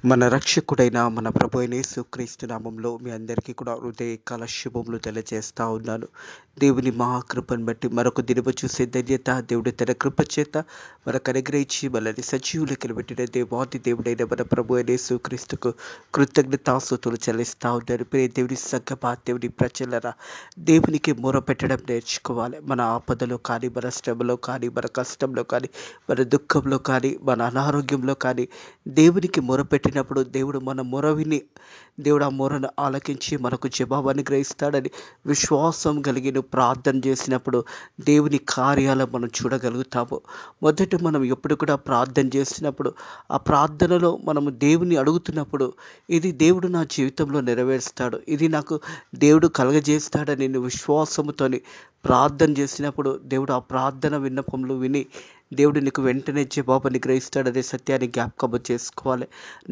మన రక్షకుడైన మన ప్రభు అయిన యేసుక్రీస్తు నామంలో మీ అందరికీ కూడా హృదయకాల శుభములు తెలియజేస్తా ఉన్నాను. దేవుని మహాకృపను బట్టి మరొక దినము చూసే ధన్యత దేవుడి తన కృప చేత మనకు అనుగ్రహించి మనల్ని సజీవులకి పెట్టిన దేవాది దేవుడైన మన ప్రభు అయిన యేసుక్రీస్తుకు కృతజ్ఞతాస్తుతులు చెల్లిస్తా ఉన్నాను. ప్రియ దేవుని సంగమా, దేవుని ప్రజలరా, దేవునికి మొర పెట్టడం నేర్చుకోవాలి. మన ఆపదలో కానీ, మన శ్రమలో కానీ, మన కష్టంలో కానీ, మన దుఃఖంలో కానీ, మన అనారోగ్యంలో కానీ దేవునికి మొరపెట్టినప్పుడు దేవుడు మన మొర విని దేవుడు ఆ మొరను ఆలకించి మనకు జవాబు అనుగ్రహిస్తాడని విశ్వాసం కలిగి ప్రార్థన చేసినప్పుడు దేవుని కార్యాలను మనం చూడగలుగుతాము. మొదట మనం ఎప్పుడు కూడా ప్రార్థన చేసినప్పుడు ఆ ప్రార్థనలో మనము దేవుని అడుగుతున్నప్పుడు ఇది దేవుడు నా జీవితంలో నెరవేరుస్తాడు, ఇది నాకు దేవుడు కలగజేస్తాడని విశ్వాసముతోని ప్రార్థన చేసినప్పుడు దేవుడు ఆ ప్రార్థన విన్నపములు విని దేవుడు నీకు వెంటనే జవాబు అనుగ్రహిస్తాడనే సత్యాన్ని జ్ఞాపకం చేసుకోవాలి.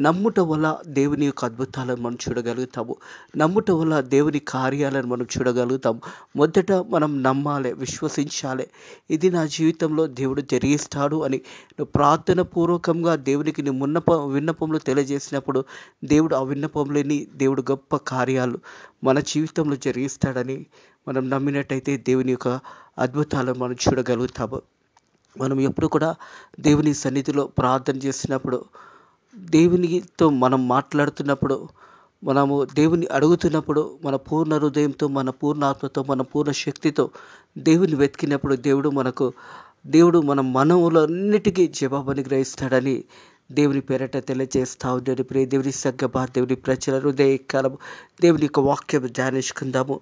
నమ్ముట వల్ల దేవుని యొక్క అద్భుతాలను మనం చూడగలుగుతాము. నమ్ముట వల్ల దేవుని కార్యాలను మనం చూడగలుగుతాము. మొదట మనం నమ్మాలి, విశ్వసించాలి. ఇది నా జీవితంలో దేవుడు జరిగిస్తాడు అని నువ్వు ప్రార్థన పూర్వకంగా దేవునికి నీ విన్నపములు తెలియజేసినప్పుడు దేవుడు ఆ విన్నపములని దేవుడు గొప్ప కార్యాలు మన జీవితంలో జరిగిస్తాడని మనం నమ్మినట్టయితే దేవుని యొక్క అద్భుతాలను మనం చూడగలుగుతాము. మనం ఎప్పుడు కూడా దేవుని సన్నిధిలో ప్రార్థన చేసినప్పుడు, దేవునితో మనం మాట్లాడుతున్నప్పుడు, మనము దేవుని అడుగుతున్నప్పుడు మన పూర్ణ హృదయంతో, మన పూర్ణ ఆత్మతో, మన పూర్ణ శక్తితో దేవుని వెతికినప్పుడు దేవుడు మన మనవులన్నిటికీ జవాబు అనుగ్రహిస్తాడని దేవుని పేరట తెలియజేస్తా ఉన్నాడు. ప్రియ దేవుని సంగమా, దేవుని ప్రజల హృదయకాలము దేవుని యొక్క వాక్యం ధ్యానించుకుందాము.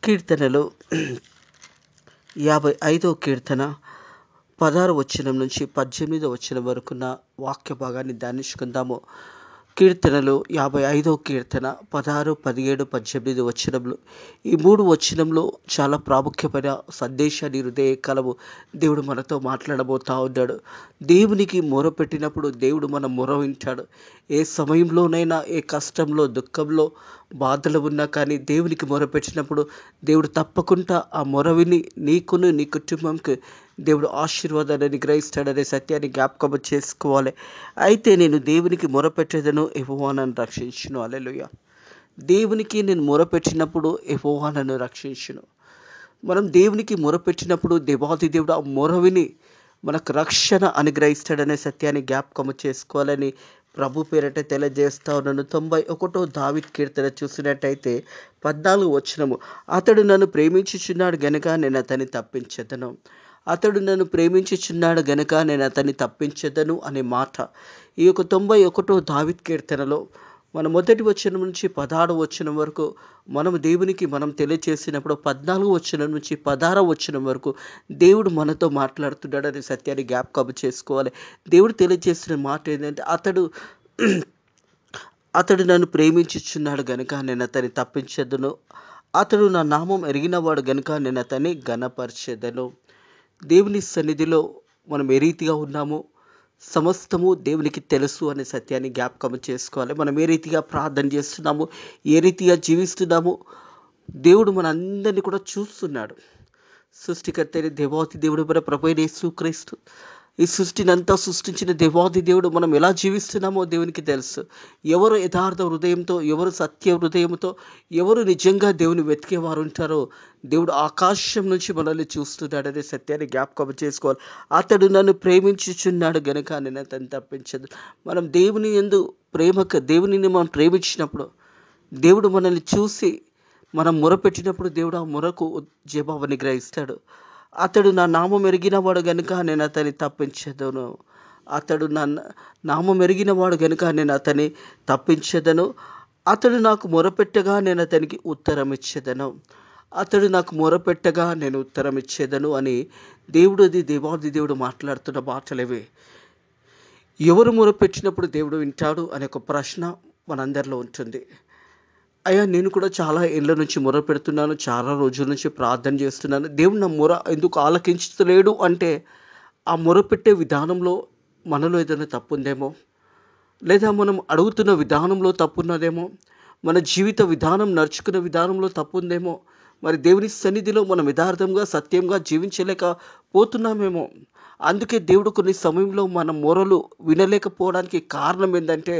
కీర్తనలు 55వ కీర్తన 16వ వచనం నుంచి 18వ వచనం వరకున్న వాక్య భాగాన్ని ధ్యానించుకుందాము. కీర్తనలు 55వ కీర్తన 16, 17, 18 వచనములు. ఈ 3 వచనంలో చాలా ప్రాముఖ్యమైన సందేశాన్ని హృదయకాలము దేవుడు మనతో మాట్లాడబోతా ఉన్నాడు. దేవునికి మొర పెట్టినప్పుడు దేవుడు మన మొర వింటాడు. ఏ సమయంలోనైనా, ఏ కష్టంలో, దుఃఖంలో, బాధలు ఉన్నా కానీ దేవునికి మొర పెట్టినప్పుడు దేవుడు తప్పకుండా ఆ మొర విని నీకును నీ కుటుంబంకి దేవుడు ఆశీర్వాదాన్ని అనుగ్రహిస్తాడనే సత్యాన్ని జ్ఞాపకం చేసుకోవాలి. అయితే నేను దేవునికి మొరపెట్టేదను, యెహోవా నన్ను రక్షించును. హల్లెలూయా. దేవునికి నేను మొరపెట్టినప్పుడు యెహోవా నన్ను రక్షించును. మనం దేవునికి మొరపెట్టినప్పుడు దేవాది దేవుడు ఆ మొర విని మనకు రక్షణ అనుగ్రహిస్తాడనే సత్యాన్ని జ్ఞాపకం చేసుకోవాలని ప్రభు పేరట తెలియజేస్తా ఉన్నాను. 91వ దావీదు కీర్తన చూసినట్టయితే 14వ వచనము, అతడు నన్ను ప్రేమించుచున్నాడు గనుక నేను అతన్ని తప్పించెదను. అతడు నన్ను ప్రేమించుచున్నాడు గనుక నేను అతన్ని తప్పించెదను అనే మాట ఈ యొక్క 91వ దావీదు కీర్తనలో మన మొదటి వచనం నుంచి 16వ వచనం వరకు మనం దేవునికి మనం తెలియచేసినప్పుడు 14వ వచనం నుంచి 16వ వచనం వరకు దేవుడు మనతో మాట్లాడుతున్నాడు అనే సత్యాన్ని జ్ఞాపకం చేసుకోవాలి. దేవుడు తెలియజేసిన మాట ఏంటంటే అతడు నన్ను ప్రేమించుచున్నాడు గనుక నేను అతన్ని తప్పించెదను. అతడు నా నామం ఎరిగినవాడు గనుక నేను అతన్ని ఘనపరచెదను. దేవుని సన్నిధిలో మనం ఏ రీతిగా ఉన్నామో సమస్తము దేవునికి తెలుసు అనే సత్యాన్ని జ్ఞాపకం చేసుకోవాలి. మనం ఏ రీతిగా ప్రార్థన చేస్తున్నాము, ఏ రీతిగా జీవిస్తున్నాము, దేవుడు మన అందరినీ కూడా చూస్తున్నాడు. సృష్టికర్త అయిన దేవాది దేవుడు మన ప్రభు అయిన యేసుక్రీస్తు ఈ సృష్టిని అంతా సృష్టించిన దేవాది దేవుడు మనం ఎలా జీవిస్తున్నామో దేవునికి తెలుసు. ఎవరు యథార్థ హృదయంతో, ఎవరు సత్య హృదయంతో, ఎవరు నిజంగా దేవుని వెతికేవారు ఉంటారో దేవుడు ఆకాశం నుంచి మనల్ని చూస్తున్నాడనే సత్యాన్ని జ్ఞాపకం చేసుకోవాలి. అతడు నన్ను ప్రేమించుచున్నాడు గనుక నేను అతన్ని తప్పించదు. మనం దేవుని యందు దేవునిని మనం ప్రేమించినప్పుడు దేవుడు మనల్ని చూసి మనం మొరపెట్టినప్పుడు దేవుడు ఆ మొరకు జవాబు అనుగ్రహిస్తాడు. అతడు నా నామం ఎరిగినవాడు గనుక నేను అతన్ని తప్పించెదను. అతడు నా నామం ఎరిగినవాడు గనుక నేను అతన్ని తప్పించెదను. అతడు నాకు మొరపెట్టగా నేను అతనికి ఉత్తరం ఇచ్చేదను. అతడు నాకు మొరపెట్టగా నేను ఉత్తరం ఇచ్చేదను అని దేవాది దేవుడు మాట్లాడుతున్న మాటలేవే. ఎవరు మొరపెట్టినప్పుడు దేవుడు వింటాడు అనే ఒక ప్రశ్న మనందరిలో ఉంటుంది. అయ్యా, నేను కూడా చాలా ఏళ్ళ నుంచి మొర పెడుతున్నాను, చాలా రోజుల నుంచి ప్రార్థన చేస్తున్నాను, దేవుడు నా మొర ఎందుకు ఆలకించలేడు అంటే ఆ మొర పెట్టే విధానంలో మనలో ఏదైనా తప్పు ఉందేమో, లేదా మనం అడుగుతున్న విధానంలో తప్పున్నదేమో, మన జీవిత విధానం నడుచుకున్న విధానంలో తప్పు ఉందేమో, మరి దేవుని సన్నిధిలో మనం యథార్థంగా సత్యంగా జీవించలేకపోతున్నామేమో. అందుకే దేవుడు కొన్ని సమయంలో మన మొరలు వినలేకపోవడానికి కారణం ఏంటంటే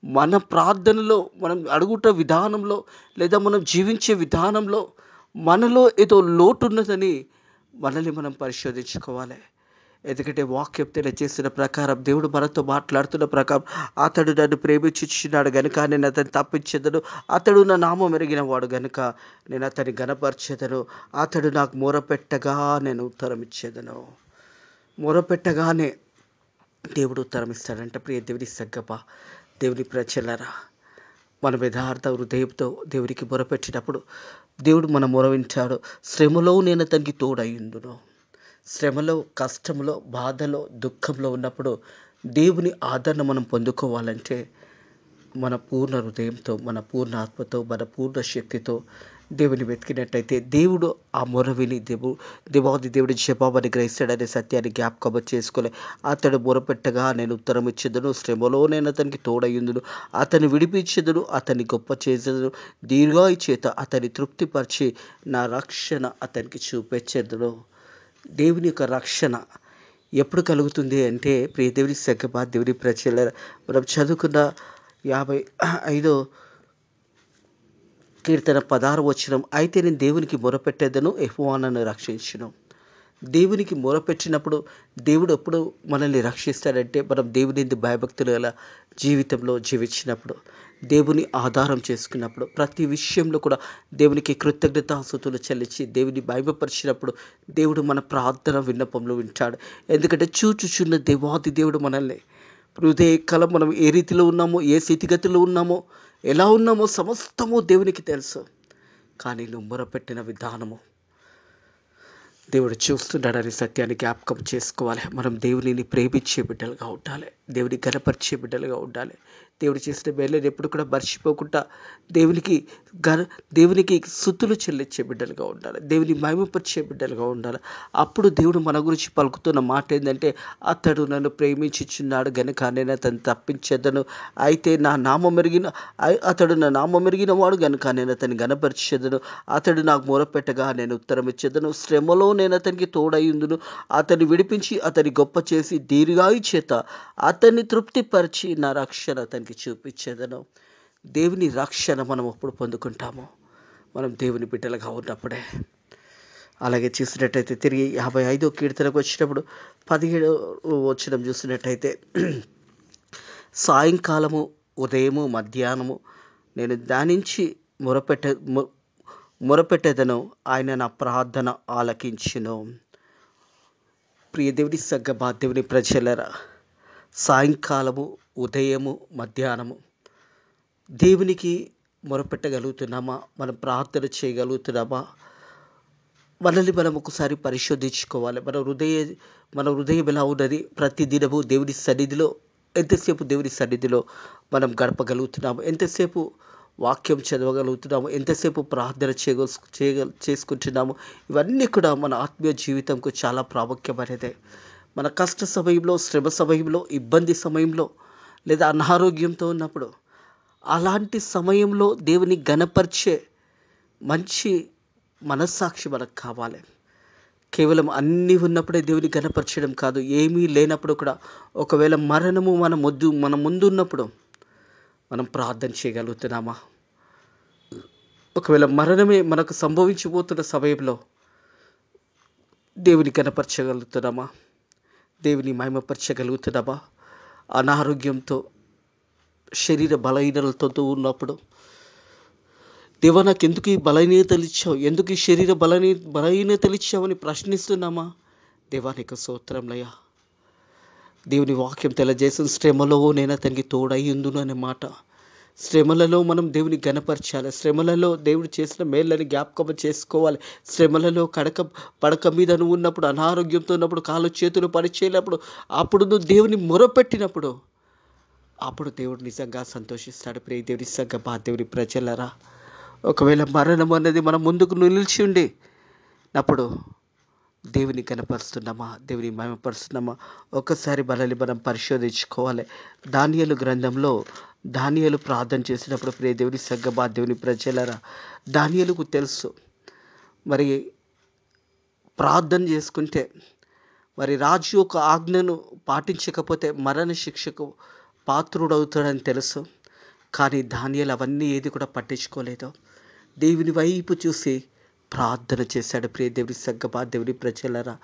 మన ప్రార్థనలో మనం అడుగుట విధానంలో లేదా మనం జీవించే విధానంలో మనలో ఏదో లోటు ఉన్నదని మనల్ని మనం పరిశోధించుకోవాలి. ఎందుకంటే వాక్యం తెలియజేసిన ప్రకారం దేవుడు మనతో మాట్లాడుతున్న ప్రకారం అతడు నన్ను ప్రేమించుచున్నాడు గనుక నేను అతన్ని తప్పించెదను, అతడు నా నామం ఎరిగిన వాడు గనుక నేను అతన్ని గనపరచెదను, అతడు నాకు మొరపెట్టగా నేను ఉత్తరం ఇచ్చేదను. మొరపెట్టగానే దేవుడు ఉత్తరం ఇస్తాడంట. ప్రియ దేవుని సంగమా, దేవుని ప్రజలారా, మన యథార్థ హృదయంతో దేవునికి మొరపెట్టినప్పుడు దేవుడు మన మొర వింటాడు. శ్రమలో నేను అతనికి తోడయ్యుందును. శ్రమలో, కష్టంలో, బాధలో, దుఃఖంలో ఉన్నప్పుడు దేవుని ఆదరణ మనం పొందుకోవాలంటే మన పూర్ణ హృదయంతో, మన పూర్ణ ఆత్మతో, మన పూర్ణ శక్తితో దేవుని వెతికినట్టయితే దేవుడు ఆ మొర విని దేవాది దేవుడి జవాబుని గ్రహిస్తాడనే సత్యాన్ని జ్ఞాపకం చేసుకోలే. అతడు మొరపెట్టగా నేను ఉత్తరం ఇచ్చేదను, శ్రమలో నేను అతనికి తోడయ్యుందును, అతన్ని విడిపించెదను, అతన్ని గొప్ప చేసేదను, దీర్ఘాయు చేత అతన్ని తృప్తిపరిచి నా రక్షణ అతనికి చూపించెదను. దేవుని యొక్క రక్షణ ఎప్పుడు కలుగుతుంది అంటే, ప్రియ దేవుని సంగమా, దేవుని ప్రజలారా, మనం చదువుకున్న 55వ కీర్తన 16వ వచనం, అయితే నేను దేవునికి మొరపెట్టేదను, యెహోవా నన్ను రక్షించును. దేవునికి మొరపెట్టినప్పుడు దేవుడు ఎప్పుడు మనల్ని రక్షిస్తాడంటే, మనం దేవుని యందు భయభక్తులు గల జీవితంలో జీవించినప్పుడు, దేవుని ఆధారం చేసుకున్నప్పుడు, ప్రతి విషయంలో కూడా దేవునికి కృతజ్ఞతాస్తుతులు చెల్లించి దేవుని మహిమపరిచినప్పుడు దేవుడు మన ప్రార్థన విన్నపంలో వింటాడు. ఎందుకంటే చూచుచున్న దేవాది దేవుడు మనల్ని హృదయకాలం మనం ఏ రీతిలో ఉన్నామో, ఏ స్థితిగతిలో ఉన్నామో, ఎలా ఉన్నామో సమస్తము దేవునికి తెలుసు. కానీ నువ్వు మొరపెట్టిన విధానము దేవుడు చూస్తున్నాడని సత్యాన్ని జ్ఞాపకం చేసుకోవాలి. మనం దేవునిని ప్రేమించే బిడ్డలుగా ఉండాలి, దేవుని గణపరిచే బిడ్డలుగా ఉండాలి. దేవుడు చేసిన మేలుని ఎప్పుడు కూడా మర్చిపోకుండా దేవునికి స్తుతులు చెల్లించే బిడ్డలుగా ఉండాలి, దేవుని మహిమపరిచే బిడ్డలుగా ఉండాలి. అప్పుడు దేవుడు మన గురించి పలుకుతున్న మాట ఏంటంటే, అతడు నన్ను ప్రేమించుచున్నాడు గనుక నేను అతన్ని తప్పించేదను, అయితే అతడు నా నామం ఎరిగిన వాడు గనుక నేను అతన్ని గనపరిచేదను, అతడు నాకు మొరపెట్టగా నేను ఉత్తరం ఇచ్చేదను, శ్రమలో నేను అతనికి తోడయ్యుందును, అతన్ని విడిపించి అతని గొప్ప చేసి దీర్ఘాయు చేత అతన్ని తృప్తిపరిచి నా రక్షణ అతనికి చూపించేదను. దేవుని రక్షణ మనం ఎప్పుడు పొందుకుంటామో, మనం దేవుని బిడ్డలుగా ఉన్నప్పుడే. అలాగే చూసినట్టయితే తిరిగి 55వ కీర్తనకు వచ్చినప్పుడు 17వ వచనం చూసినట్టయితే, సాయంకాలము, ఉదయము, మధ్యాహ్నము నేను ధ్యానించి మొరపెట్టేదను, ఆయన నా ప్రార్థన ఆలకించును. ప్రియ దేవుని సంగమా, దేవుని ప్రజలారా, సాయంకాలము, ఉదయము, మధ్యాహ్నము దేవునికి మొరపెట్టగలుగుతున్నామా? మనం ప్రార్థన చేయగలుగుతున్నామా? మనల్ని మనం ఒకసారి పరిశోధించుకోవాలి. మన హృదయం ఎలా ఉన్నది? ప్రతిదినము దేవుని సన్నిధిలో ఎంతసేపు దేవుని సన్నిధిలో మనం గడపగలుగుతున్నాము? ఎంతసేపు వాక్యం చదవగలుగుతున్నాము? ఎంతసేపు ప్రార్థన చేసుకుంటున్నాము? ఇవన్నీ కూడా మన ఆత్మీయ జీవితంకు చాలా ప్రాముఖ్యమైనదే. మన కష్ట సమయంలో, శ్రమ సమయంలో, ఇబ్బంది సమయంలో, లేదా అనారోగ్యంతో ఉన్నప్పుడు, అలాంటి సమయంలో దేవుని గణపరిచే మంచి మనస్సాక్షి మనకు కావాలి. కేవలం అన్నీ ఉన్నప్పుడే దేవుని గణపరచడం కాదు, ఏమీ లేనప్పుడు కూడా, ఒకవేళ మరణము మన ముందు ఉన్నప్పుడు మనం ప్రార్థన చేయగలుగుతున్నామా? ఒకవేళ మరణమే మనకు సంభవించిపోతున్న సమయంలో దేవుని గణపరచగలుగుతున్నామా? దేవుని మహిమపరచగలుగుతున్నామా? అనారోగ్యంతో, శరీర బలహీనతలతో ఉన్నప్పుడు, దేవా నాకు ఎందుకు ఈ బలహీనతలు ఇచ్చావు, ఎందుకు ఈ శరీర బలహీనతలు ఇచ్చావని ప్రశ్నిస్తున్నామా? దేవా నీకు స్తోత్రంలయ్యా. దేవుని వాక్యం తెలియజేసిన శ్రమలో నేను అతనికి తోడయ్యుందును అనే మాట. శ్రమలలో మనం దేవుని గణపరచాలి. శ్రమలలో దేవుడు చేసిన మేళ్ళని జ్ఞాపకం చేసుకోవాలి. శ్రమలలో పడక మీద నువ్వు ఉన్నప్పుడు, అనారోగ్యంతో ఉన్నప్పుడు, కాళ్ళు చేతులు పనిచేయనప్పుడు, అప్పుడు నువ్వు దేవుని మొరపెట్టినప్పుడు అప్పుడు దేవుడు నిజంగా సంతోషిస్తాడు. ప్రియ దేవుని సంగమా, దేవుని ప్రజలరా, ఒకవేళ మరణం అన్నది మన ముందుకు నిలిచి ఉండి అప్పుడు దేవుని కనపరుస్తున్నామా, దేవుని మహిమపరుస్తున్నామా? ఒక్కసారి మనల్ని మనం పరిశోధించుకోవాలి. దానియేలు గ్రంథంలో దానియేలు ప్రార్థన చేసినప్పుడు, ప్రియ దేవుని సంగమా, దేవుని ప్రజలరా, దానియేలుకు తెలుసు మరి ప్రార్థన చేసుకుంటే మరి రాజు యొక్క ఆజ్ఞను పాటించకపోతే మరణ శిక్షకు పాత్రుడవుతాడని తెలుసు. కానీ దానియేలు అవన్నీ ఏది కూడా పట్టించుకోలేదు. దేవుని వైపు చూసి ప్రార్థన చేశాడు. ప్రియ దేవుని సంగమా, దేవుని ప్రజలారా,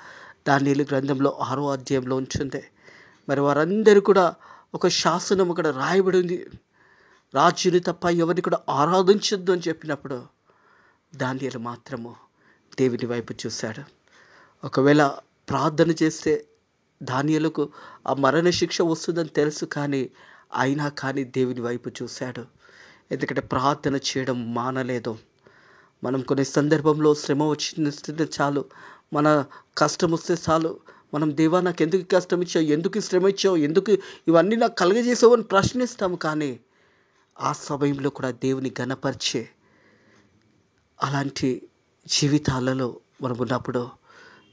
దానియేలు గ్రంథంలో 6వ అధ్యాయంలో ఉంటుంది. మరి వారందరూ కూడా ఒక శాసనం అక్కడ రాయబడి ఉంది. రాజుని తప్ప ఎవరిని కూడా ఆరాధించొద్దు అని చెప్పినప్పుడు దానియేలు మాత్రము దేవుని వైపు చూశాడు. ఒకవేళ ప్రార్థన చేస్తే దానియేలుకు ఆ మరణ శిక్ష వస్తుందని తెలుసు, అయినా కానీ దేవుని వైపు చూశాడు. ఎందుకంటే ప్రార్థన చేయడం మానలేదు. మనం కొన్ని సందర్భంలో శ్రమ వచ్చిన చాలు, మన కష్టం వస్తే చాలు, మనం దేవా నాకు ఎందుకు కష్టం ఇచ్చావు, ఎందుకు శ్రమ ఇచ్చావు, ఎందుకు ఇవన్నీ నాకు కలగజేసావు అని ప్రశ్నిస్తాము. కానీ ఆ సమయంలో కూడా దేవుని ఘనపరిచే అలాంటి జీవితాలలో మనం ఉన్నప్పుడు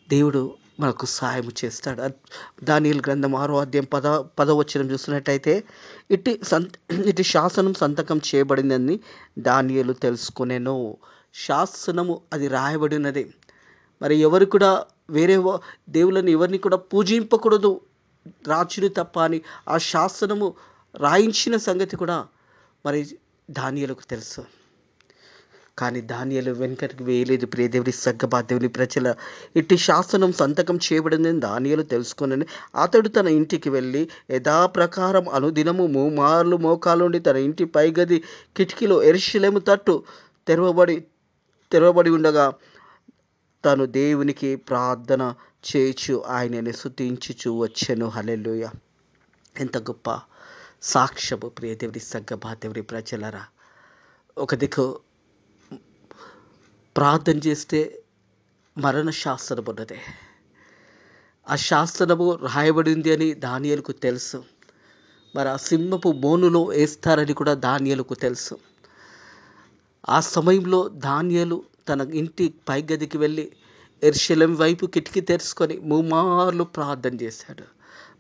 దేవుడు మనకు సహాయం చేస్తాడు. దానియేలు గ్రంథం 6వ అధ్యాయం 10వ వచనం చూస్తున్నట్టయితే, ఇటు శాసనం సంతకం చేయబడిందని దానియేలు తెలుసుకునేను. శాసనము అది రాయబడినది. మరి ఎవరు కూడా వేరే దేవులను ఎవరిని కూడా పూజింపకూడదు రాజుని తప్ప అని ఆ శాసనము రాయించిన సంగతి కూడా మరి దానియేలుకు తెలుసు. కానీ దానియేలు వెనుకటికి వేయలేదు. ప్రియ దేవుని సంగమా, దేవుని ప్రజల, ఇట్టి శాసనం సంతకం చేయబడిందని దానియేలు తెలుసుకుని అతడు తన ఇంటికి వెళ్ళి యథాప్రకారం అనుదినము 3 మార్లు మోకాలుండి తన ఇంటి పైగది కిటికీలో యెరూషలేము తట్టు తెరవబడి ఉండగా తను దేవునికి ప్రార్థన చేయుచు ఆయనని స్తుతించుచు వచ్చెను. హల్లెలూయా! ఎంత గొప్ప సాక్ష్యము ప్రియ దేవుని సంగమా, దేవుని ప్రజలరా. ఒక దిక్కు ప్రార్థన చేస్తే మరణ శాసనం ఉన్నది. ఆ శాసనము రాయబడింది అని దానియేలుకు తెలుసు. మరి ఆ సింహపు బోనులో వేస్తారని కూడా దానియేలుకు తెలుసు. ఆ సమయంలో దానియేలు తన ఇంటి పైగదికి వెళ్ళి యెరూషలేము వైపు కిటికీ తెరుచుకొని 3 మార్లు ప్రార్థన చేశాడు.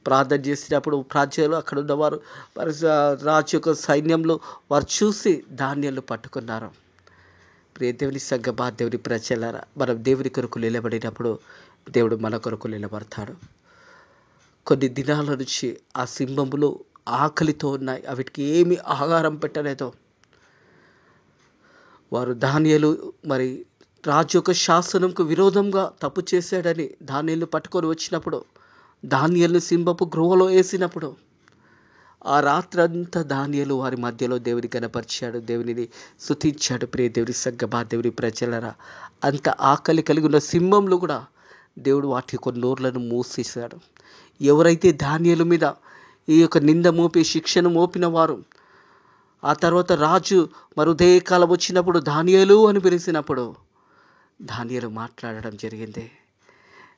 ప్రార్థన చేసినప్పుడు ప్రజలు అక్కడ ఉన్నవారు, రాజు యొక్క సైన్యంలో వారు చూసి దానియేలు పట్టుకున్నారు. ప్రియ దేవుని సంగమా, దేవుని ప్రజలారా, మనం దేవుని కొరకు నిలబడినప్పుడు దేవుడు మన కొరకు నిలబడతాడు. కొన్ని దినాల నుంచి ఆ సింహములు ఆకలితో ఉన్నాయి, వాటికి ఏమి ఆహారం పెట్టలేదో. వారు దానియేలు మరి రాజు యొక్క శాసనంకు విరోధంగా తప్పు చేశాడని దానియేలు పట్టుకొని వచ్చినప్పుడు, దానియేలును సింహపు గృహలో వేసినప్పుడు ఆ రాత్రంతా దానియేలు వారి మధ్యలో దేవుని కనపరిచాడు, దేవునిని స్తుతించాడు. ప్రియ దేవుని సంగమా, దేవుని ప్రజలరా, అంత ఆకలి కలిగి ఉన్న సింహంలో కూడా దేవుడు వాటి కొన్ని నోర్లను మూసేశాడు. ఎవరైతే దానియేలు మీద ఈ యొక్క నింద మోపి శిక్షను మోపిన వారు, ఆ తర్వాత రాజు మరి ఉదయకాలం వచ్చినప్పుడు దానియేలు అని పిలిచినప్పుడు దానియేలు మాట్లాడడం జరిగింది.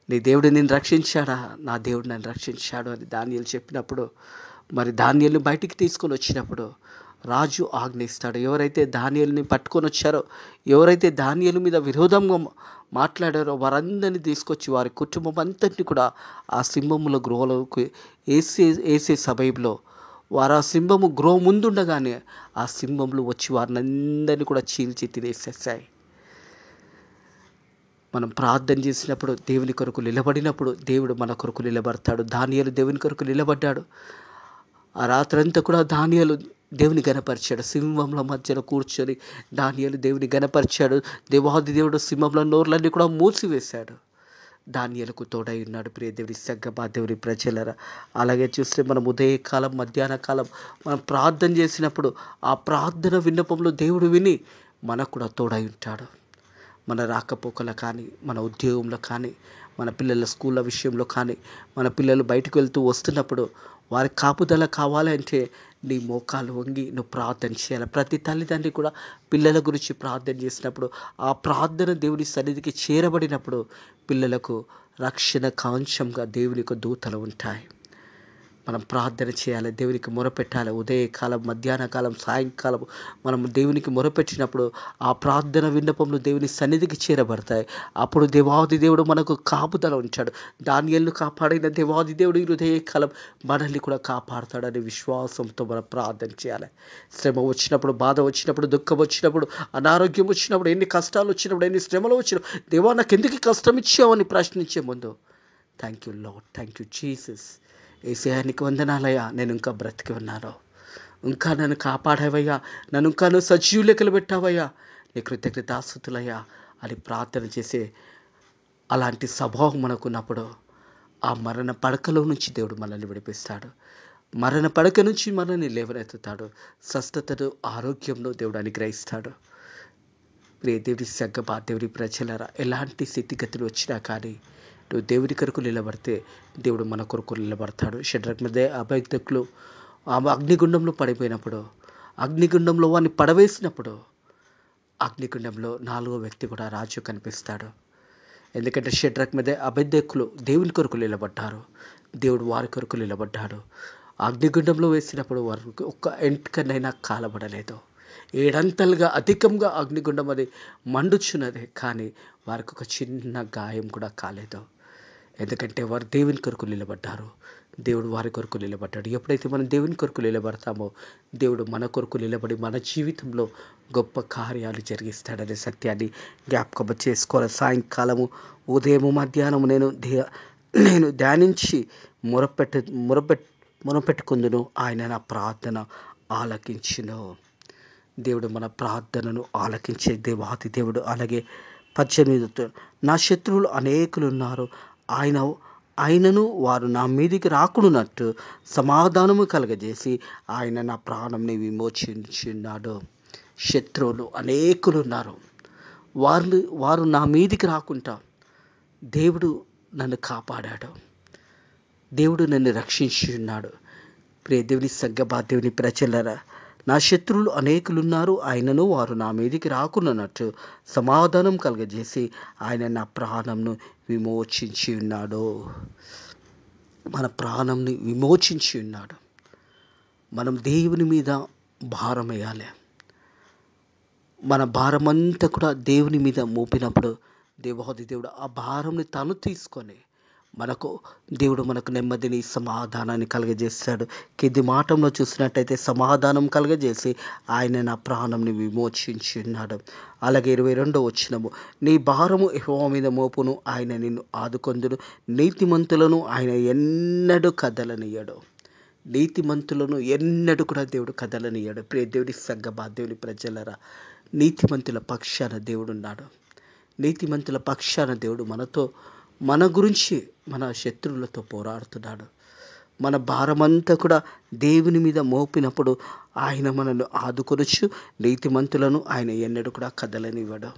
నీ దేవుడు నిన్ను రక్షించాడా? నా దేవుడు నన్ను రక్షించాడు అని దానియేలు చెప్పినప్పుడు, మరి దానియేలుని బయటికి తీసుకొని వచ్చినప్పుడు రాజు ఆజ్ఞయిస్తాడు. ఎవరైతే దానియేలుని పట్టుకొని వచ్చారో, ఎవరైతే దానియేలు మీద విరోధంగా మాట్లాడారో వారందరినీ తీసుకొచ్చి వారి కుటుంబం అంతటిని కూడా ఆ సింహముల గృహలోకి వేసే సమయంలో వారు ఆ సింహము గృహం ముందుండగానే ఆ సింహములు వచ్చి వారిని అందరినీ కూడా చీల్చి తినేసేసాయి. మనం ప్రార్థన చేసినప్పుడు, దేవుని కొరకు నిలబడినప్పుడు దేవుడు మన కొరకు నిలబడతాడు. దానియేలు దేవుని కొరకు నిలబడ్డాడు. ఆ రాత్రంతా కూడా దానియేలు దేవుని గణపరిచాడు. సింహంల మధ్యలో కూర్చొని దానియేలు దేవుని గణపరిచాడు. దేవాది దేవుడు సింహంల నోర్లన్నీ కూడా మూసివేశాడు. దానియేలుకు తోడై ఉన్నాడు. ప్రియ దేవుని సంగమా, దేవుని ప్రజలరా, అలాగే చూస్తే మనం ఉదయకాలం, మధ్యాహ్న కాలం మనం ప్రార్థన చేసినప్పుడు ఆ ప్రార్థన విన్నపంలో దేవుడు విని మనకు కూడా తోడై ఉంటాడు. మన రాకపోకల కానీ, మన ఉద్యోగంలో కానీ, మన పిల్లల స్కూళ్ళ విషయంలో కానీ, మన పిల్లలు బయటకు వెళ్తూ వస్తున్నప్పుడు వారి కాపుదల కావాలంటే నీ మోకాలు వంగి నువ్వు ప్రార్థన చేయాలి. ప్రతి తల్లిదండ్రి కూడా పిల్లల గురించి ప్రార్థన చేసినప్పుడు, ఆ ప్రార్థన దేవుని సన్నిధికి చేరబడినప్పుడు పిల్లలకు రక్షణ కాంక్షంగా దేవుని యొక్క దూతలు ఉంటాయి. మనం ప్రార్థన చేయాలి, దేవునికి మొరపెట్టాలి. ఉదయకాలం, మధ్యాహ్న కాలం, సాయంకాలం మనం దేవునికి మొరపెట్టినప్పుడు ఆ ప్రార్థన విన్నపములు దేవుని సన్నిధికి చేరబడతాయి. అప్పుడు దేవాది దేవుడు మనకు కాపుదల ఉంచాడు. దానియేలును కాపాడిన దేవాది దేవుడు ఈ ఉదయకాలం మనల్ని కూడా కాపాడుతాడని విశ్వాసంతో మనం ప్రార్థన చేయాలి. శ్రమ వచ్చినప్పుడు, బాధ వచ్చినప్పుడు, దుఃఖం వచ్చినప్పుడు, అనారోగ్యం వచ్చినప్పుడు, ఎన్ని కష్టాలు వచ్చినప్పుడు, ఎన్ని శ్రమలు వచ్చినప్పుడు, దేవా నాకు ఎందుకు కష్టం ఇచ్చావని ప్రశ్నించే ముందు thank you lord, thank you Jesus, యేసయ్యా నీకు వందనాలయ్యా, నేను ఇంకా బ్రతికి ఉన్నాను. ఇంకా నన్ను కాపాడావయ్యా, నన్ను ఇంకా నువ్వు సజీవ లెక్కలు పెట్టావయ్యా, నీ కృతజ్ఞతాస్తుతులయ్యా అని ప్రార్థన చేసే అలాంటి స్వభావం మనకున్నప్పుడు ఆ మరణ పడకలో నుంచి దేవుడు మనల్ని విడిపిస్తాడు. మరణ పడక నుంచి మనల్ని లేవనెత్తుతాడు. స్వస్థతను, ఆరోగ్యంలో దేవుడు అనుగ్రహిస్తాడు. దేవుడి సంగమా, దేవుడి ప్రజలరా, ఎలాంటి స్థితిగతులు వచ్చినా కానీ నువ్వు దేవుడి కొరకు నిలబడితే దేవుడు మన కొరకు నిలబడతాడు. షడ్రక్ మీద అబేద్నెగోలు ఆ అగ్నిగుండంలో పడిపోయినప్పుడు, అగ్నిగుండంలో వాడిని పడవేసినప్పుడు, అగ్నిగుండంలో 4వ వ్యక్తి కూడా రాజు కనిపిస్తాడు. ఎందుకంటే షడ్రక్ మీద అబేద్నెగోలు దేవుని కొరకు నిలబడ్డారు. దేవుడు వారి కొరకు నిలబడ్డాడు. అగ్నిగుండంలో వేసినప్పుడు వారికి ఒక్క ఎంటకనైనా కాలబడలేదు. 7 అంతలుగా అధికంగా అగ్నిగుండం అది మండుచున్నది, కానీ వారికి ఒక చిన్న గాయం కూడా కాలేదు. ఎందుకంటే వారు దేవుని కొరకు నిలబడ్డారు. దేవుడు వారి కొరకు నిలబడ్డాడు. ఎప్పుడైతే మనం దేవుని కొరకు నిలబడతామో దేవుడు మన కొరకు నిలబడి మన జీవితంలో గొప్ప కార్యాలు జరిగిస్తాడనే సత్యాన్ని జ్ఞాపకం చేసుకోవాలి. సాయంకాలము, ఉదయము, మధ్యాహ్నము నేను ధ్యానించి మొరపెట్టుకుందును, ఆయన నా ప్రార్థన ఆలకించును. దేవుడు మన ప్రార్థనను ఆలకించే దేవాది దేవుడు. అలాగే 18 నా శత్రువులు అనేకులు ఉన్నారు, ఆయనను వారు నా మీదికి రాకున్నట్టు సమాధానము కలగజేసి ఆయన నా ప్రాణంని విమోచించున్నాడు. శత్రువులు అనేకులు ఉన్నారు, వారు నా మీదికి రాకుండా దేవుడు నన్ను కాపాడాడు. దేవుడు నన్ను రక్షించి ఉన్నాడు. ప్రియ దేవుని సంగమా, దేవుని ప్రజలరా, నా శత్రువులు అనేకులున్నారు, ఆయనను వారు నా మీదికి రాకున్నట్టు సమాధానం కలగజేసి ఆయన నా ప్రాణంను విమోచించి ఉన్నాడు. మన ప్రాణంని విమోచించి ఉన్నాడు. మనం దేవుని మీద భారం వేయాలి. మన భారమంతా కూడా దేవుని మీద మోపినప్పుడు దేవాది దేవుడు ఆ భారంని తను తీసుకొని దేవుడు మనకు నెమ్మదిని, సమాధానాన్ని కలుగజేస్తాడు. కింది మాటంలో చూసినట్టయితే సమాధానం కలుగజేసి ఆయన నా ప్రాణంని విమోచించి ఉన్నాడు. అలాగే 22వ వచనము, నీ భారము యెహోవా మీద మోపును, ఆయన నిన్ను ఆదుకొందును, నీతిమంతులను ఆయన ఎన్నడూ కదలనియ్యడు. నీతిమంతులను ఎన్నడూ కూడా దేవుడు కదలనియ్యడు. ప్రియ దేవుడి సంగమా, దేవుని ప్రజలరా, నీతిమంతుల పక్షాన దేవుడు ఉన్నాడు. నీతిమంతుల పక్షాన దేవుడు మన గురించి మన శత్రువులతో పోరాడుతున్నాడు. మన భారమంతా కూడా దేవుని మీద మోపినప్పుడు ఆయన మనల్ని ఆదుకొనొచ్చు. నీతిమంతులను ఆయన ఎన్నడూ కూడా కదలనివ్వడు.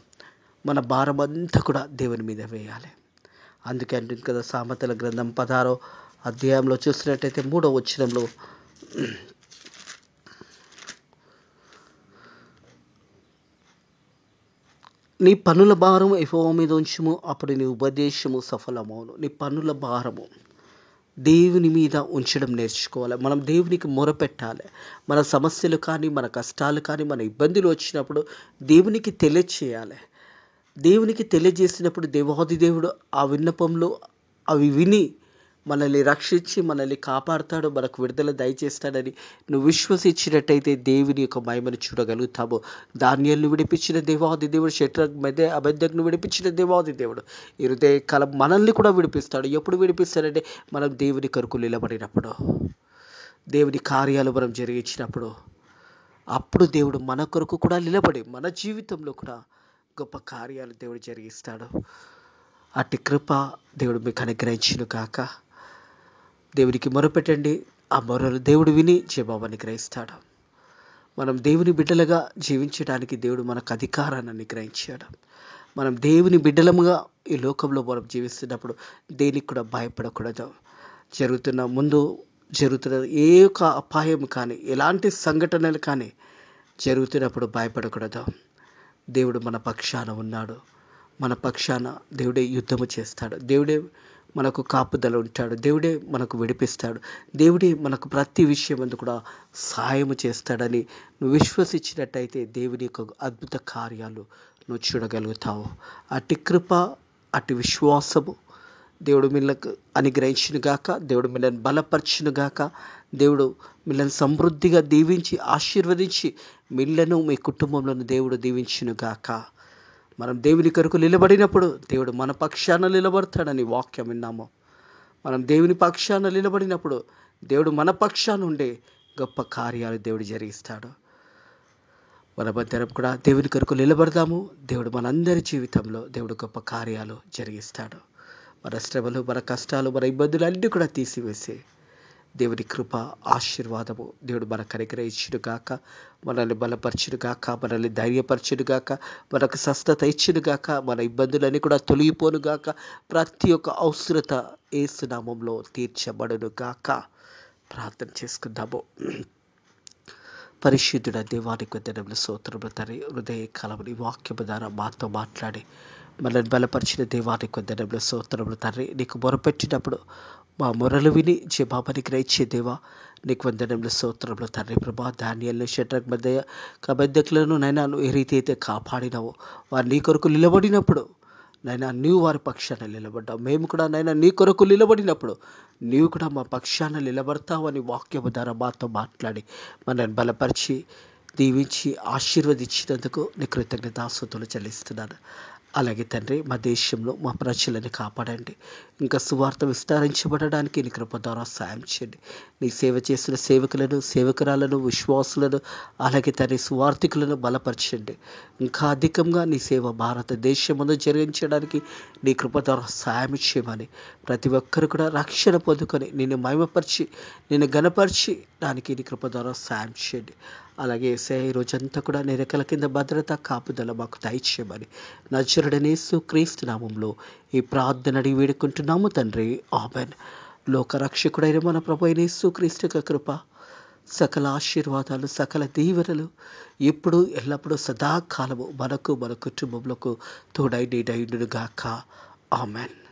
మన భారమంతా కూడా దేవుని మీద వేయాలి. అందుకే అంటుంది కదా సామెతల గ్రంథం 16వ అధ్యాయంలో చూసినట్టయితే 3వ వచనంలో, నీ పన్నుల భారము యెహోవా మీద ఉంచుము, అప్పుడు నీ ఉపదేశము సఫలమవును. నీ పన్నుల భారము దేవుని మీద ఉంచడం నేర్చుకోవాలి. మనం దేవునికి మొరపెట్టాలి. మన సమస్యలు కానీ, మన కష్టాలు కానీ, మన ఇబ్బందులు వచ్చినప్పుడు దేవునికి తెలియచేయాలి. దేవునికి తెలియజేసినప్పుడు దేవాది దేవుడు ఆ విన్నపంలో అవి విని మనల్ని రక్షించి మనల్ని కాపాడుతాడు, మనకు విడుదల దయచేస్తాడని నువ్వు విశ్వసించినట్టయితే దేవుని యొక్క మహిమను చూడగలుగుతాము. దానియేలును విడిపించిన దేవాది దేవుడు, షడ్రక్ అబేద్నెగోను విడిపించిన దేవాది దేవుడు ఈ హృదయకాలం మనల్ని కూడా విడిపిస్తాడు. ఎప్పుడు విడిపిస్తాడంటే మనం దేవుని కొరకు నిలబడినప్పుడు, దేవుని కార్యాలు మనం జరిగించినప్పుడు, అప్పుడు దేవుడు మన కొరకు కూడా నిలబడి మన జీవితంలో కూడా గొప్ప కార్యాలు దేవుడు జరిగిస్తాడు. అట్టి కృప దేవుడు మీకు అనుగ్రహించును కాక. దేవునికి మొరపెట్టండి, ఆ మొరలు దేవుడు విని జవాబు అనుగ్రహిస్తాడు. మనం దేవుని బిడ్డలుగా జీవించడానికి దేవుడు మనకు అధికారాన్ని అనుగ్రహించాడు. మనం దేవుని బిడ్డలముగా ఈ లోకంలో మనం జీవిస్తున్నప్పుడు దేనికి కూడా భయపడకూడదు. జరుగుతున్న ఏ ఒక్క అపాయం కానీ, ఎలాంటి సంఘటనలు కానీ జరుగుతున్నప్పుడు భయపడకూడదు. దేవుడు మన పక్షాన ఉన్నాడు. మన పక్షాన దేవుడే యుద్ధము చేస్తాడు. దేవుడే మనకు కాపుదల ఉంటాడు. దేవుడే మనకు విడిపిస్తాడు. దేవుడే మనకు ప్రతి విషయం అందు కూడా సహాయము చేస్తాడని నువ్వు విశ్వసించినట్టయితే దేవుని యొక్క అద్భుత కార్యాలు నువ్వు చూడగలుగుతావు. అట్టి కృప, అట్టి విశ్వాసము దేవుడు మిమ్మల్ని అనుగ్రహించునుగాక. దేవుడు మిమ్మల్ని బలపరచునుగాక. దేవుడు మిమ్మల్ని సమృద్ధిగా దీవించి ఆశీర్వదించి మిమ్మల్ని మీ కుటుంబంలో దేవుడు దీవించునుగాక. మనం దేవుని కొరకు నిలబడినప్పుడు దేవుడు మన పక్షాన నిలబడతాడని వాక్యం విన్నాము. మనం దేవుని పక్షాన నిలబడినప్పుడు దేవుడు మన పక్షాన ఉండే గొప్ప కార్యాలు దేవుడు జరిగిస్తాడు. మనమందరం కూడా దేవుని కొరకు నిలబడదాము. దేవుడు మనందరి జీవితంలో దేవుడు గొప్ప కార్యాలు జరిగిస్తాడు. మన శ్రమలు, మన కష్టాలు, మన ఇబ్బందులు అన్నీ కూడా తీసివేసి దేవుని కృప, ఆశీర్వాదము దేవుడు మనకు అనుగ్రహించును గాక. మనల్ని బలపరచును గాక, మనల్ని ధైర్యపరచును గాక, మనకు స్వస్థత ఇచ్చును గాక, మన ఇబ్బందులన్నీ కూడా తొలగిపోను గాక. ప్రతి ఒక్క అవసరత యేసు నామములో తీర్చబడును గాక. ప్రార్థన చేసుకుందాము. పరిశుద్ధుడ దేవానికి వందనములు, స్తోత్రములు తండ్రి. హృదయకాలముని వాక్యము ద్వారా మాతో మాట్లాడి మనల్ని బలపరిచిన దేవానికి వందనములు, స్తోత్రములు తండ్రి. నీకు మొరపెట్టినప్పుడు మా మొరలు విని జవాబుని గ్రహించే దేవా నీకు వందనములు, స్తోత్రములు తండ్రి. ప్రభా, ధాన్యాలను, షడ్రక్ కబద్ధకులను నైనా నువ్వు ఏ రీతి అయితే కాపాడినావో వారు నీ కొరకు నిలబడినప్పుడు నైనా నీవు వారి పక్షాన నిలబడ్డావు. మేము కూడా నైనా నీ కొరకు నిలబడినప్పుడు నీవు కూడా మా పక్షాన నిలబడతావని వాక్యము ద్వారా మాతో మాట్లాడి మనల్ని బలపరిచి దీవించి ఆశీర్వదించినందుకు నీ కృతజ్ఞతాస్తుతులు చెల్లిస్తున్నాను. అలాగే తండ్రి, మా దేశంలో మా ప్రజలని కాపాడండి. ఇంకా సువార్త విస్తరించబడడానికి నీ కృప ద్వారా సాయం చేయండి. నీ సేవ చేసిన సేవకులను, సేవకురాలను, విశ్వాసులను, అలాగే తండ్రి సువార్థికులను బలపరచండి. ఇంకా అధికంగా నీ సేవ భారతదేశంలో జరిగించడానికి నీ కృప ద్వారా సాయం చేయమని ప్రతి ఒక్కరు కూడా రక్షణ పొందుకొని నిన్ను మహిమపరిచి నిన్ను ఘనపరిచి దానికి నీ కృప ద్వారా సాయం చేయండి. అలాగే ఈ రోజంతా కూడా నీ రెక్కల కింద భద్రత, కాపుదల మాకు దయచేయమని నజరుడైన యేసు క్రీస్తు నామములో ఈ ప్రార్థన అడిగి వేడుకుంటున్నాము తండ్రి. ఆమేన్. లోకరక్షకుడైన మన ప్రభువైన యేసు క్రీస్తు యొక్క కృప, సకల ఆశీర్వాదాలు, సకల దీవెనలు ఎప్పుడు ఎల్లప్పుడూ సదాకాలము మనకు, మన కుటుంబములకు తోడై నీడై ఉండును గాక. ఆమేన్.